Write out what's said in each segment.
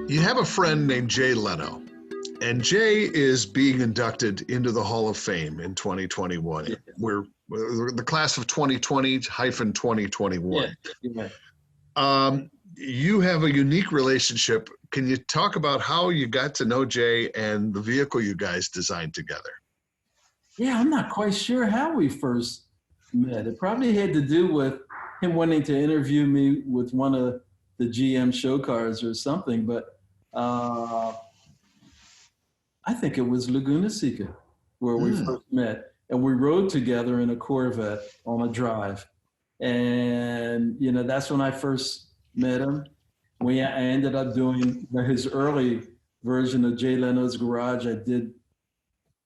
You have a friend named Jay Leno, and Jay is being inducted into the Hall of Fame in 2021. Yeah. We're the class of 2020-2021. Yeah. You have a unique relationship. Can you talk about how you got to know Jay and the vehicle you guys designed together? Yeah, I'm not quite sure how we first met. It probably had to do with him wanting to interview me with one of the GM show cars or something, but I think it was Laguna Seca where we first met. And we rode together in a Corvette on a drive. And, that's when I first met him. I ended up doing his early version of Jay Leno's Garage. I did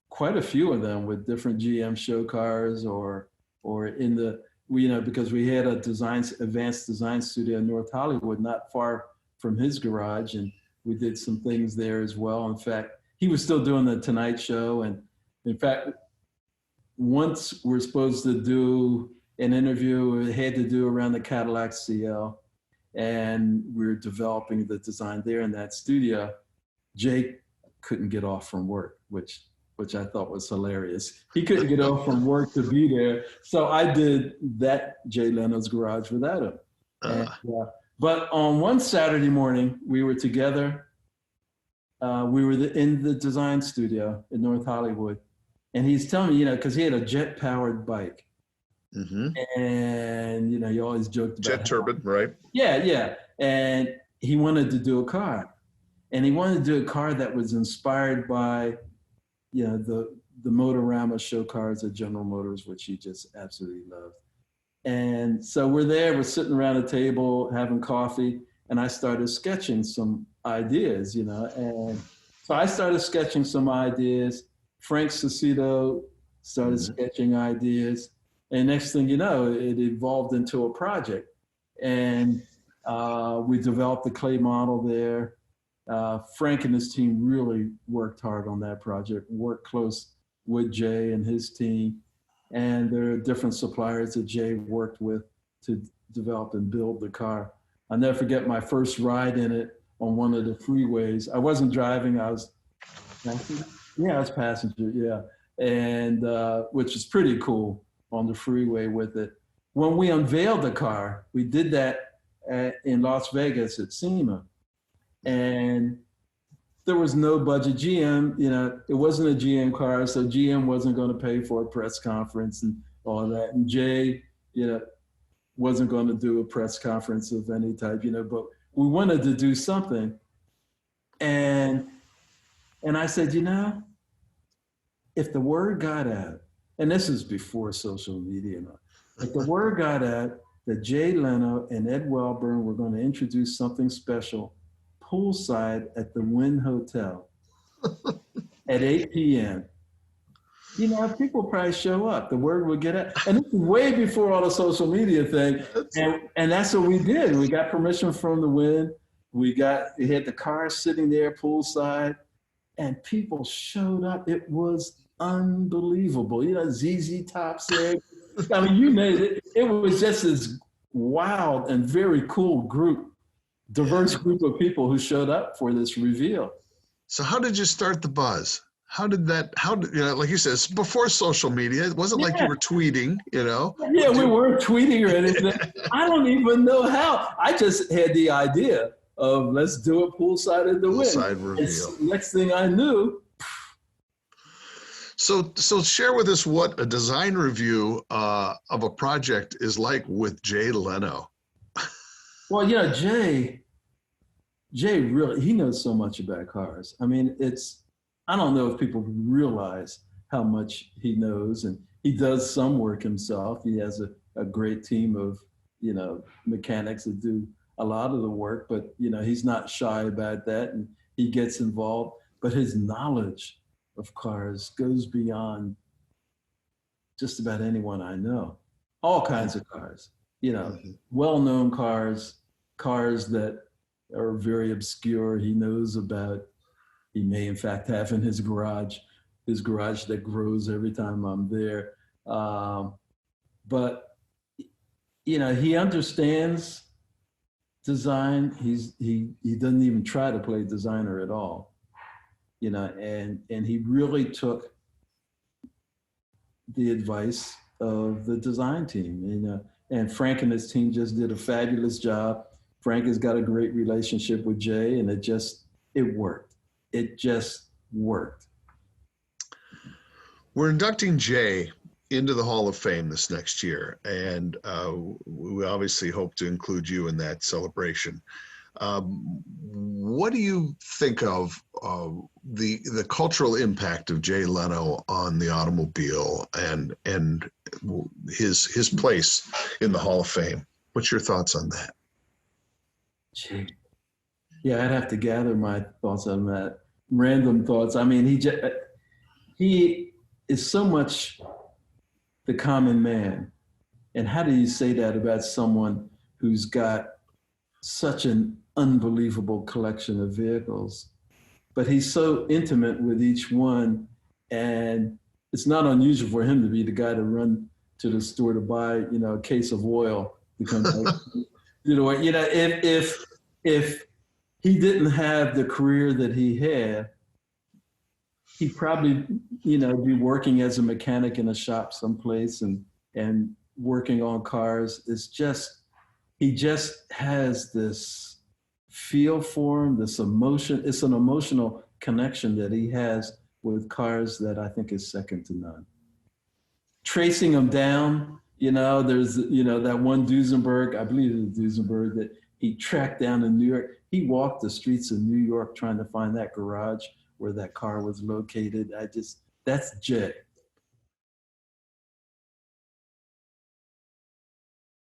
quite a few of them with different GM show cars or in the, because we had a advanced design studio in North Hollywood, not far from his garage. And we did some things there as well. In fact, he was still doing the Tonight Show. And in fact, once we're supposed to do an interview, we had to do around the Cadillac CL. And we were developing the design there in that studio. Jake couldn't get off from work, which I thought was hilarious. He couldn't get off from work to be there. So I did that Jay Leno's Garage without him. But on one Saturday morning, we were together. We were in the design studio in North Hollywood. And he's telling me, because he had a jet-powered bike. Mm-hmm. And, he always joked about jet turbine, right? Yeah. And he wanted to do a car. And he wanted to do a car that was inspired by, the Motorama show cars at General Motors, which he just absolutely loved. And so we're sitting around a table having coffee, and I started sketching some ideas, and so I started sketching some ideas. Frank Cicito started sketching ideas, and next thing you know, it evolved into a project. And we developed the clay model there. Frank and his team really worked hard on that project, worked close with Jay and his team. And there are different suppliers that Jay worked with to develop and build the car. I'll never forget my first ride in it on one of the freeways. I wasn't driving, I was passenger. Yeah, I was passenger, yeah. And which is pretty cool on the freeway with it. When we unveiled the car, we did that in Las Vegas at SEMA. And there was no budget. GM, it wasn't a GM car, so GM wasn't going to pay for a press conference and all that. And Jay, wasn't going to do a press conference of any type, but we wanted to do something. And I said, if the word got out, and this is before social media, if the word got out that Jay Leno and Ed Welburn were going to introduce something special poolside at the Wynn Hotel at 8 p.m., people probably show up. The word would get out. And this is way before all the social media thing. And that's what we did. We got permission from the Wynn. We had the car sitting there poolside, and people showed up. It was unbelievable. ZZ Top's there. I mean, you made it. It was just this wild and very cool group, diverse group of people who showed up for this reveal. So how did you start the buzz? How did like you said, it's before social media. It wasn't like you were tweeting, Yeah, we weren't tweeting or anything. I don't even know how. I just had the idea of let's do it poolside at the Wynn. Poolside reveal. Next thing I knew. So share with us what a design review of a project is like with Jay Leno. Well, Jay really, he knows so much about cars. I mean, I don't know if people realize how much he knows, and he does some work himself. He has a great team of, mechanics that do a lot of the work, but, he's not shy about that, and he gets involved. But his knowledge of cars goes beyond just about anyone I know. All kinds of cars, well-known cars that are very obscure. He knows about. He may, in fact, have in his garage that grows every time I'm there. But, he understands design. He doesn't even try to play designer at all, you know, and he really took the advice of the design team, you know, and Frank and his team just did a fabulous job. Frank has got a great relationship with Jay, and it worked. It just worked. We're inducting Jay into the Hall of Fame this next year, and we obviously hope to include you in that celebration. What do you think of the cultural impact of Jay Leno on the automobile and his place in the Hall of Fame? What's your thoughts on that? Gee. Yeah, I'd have to gather my thoughts on that. Random thoughts. I mean, he is so much the common man. And how do you say that about someone who's got such an unbelievable collection of vehicles? But he's so intimate with each one, and it's not unusual for him to be the guy to run to the store to buy, you know, a case of oil to come back. You know, if he didn't have the career that he had, he'd probably, you know, be working as a mechanic in a shop someplace and working on cars. It's just, he just has this feel for him, this emotion. It's an emotional connection that he has with cars that I think is second to none. Tracing them down, you know, there's, you know, that one Duesenberg, I believe it was Duesenberg, that he tracked down in New York. He walked the streets of New York trying to find that garage where that car was located. That's Jay.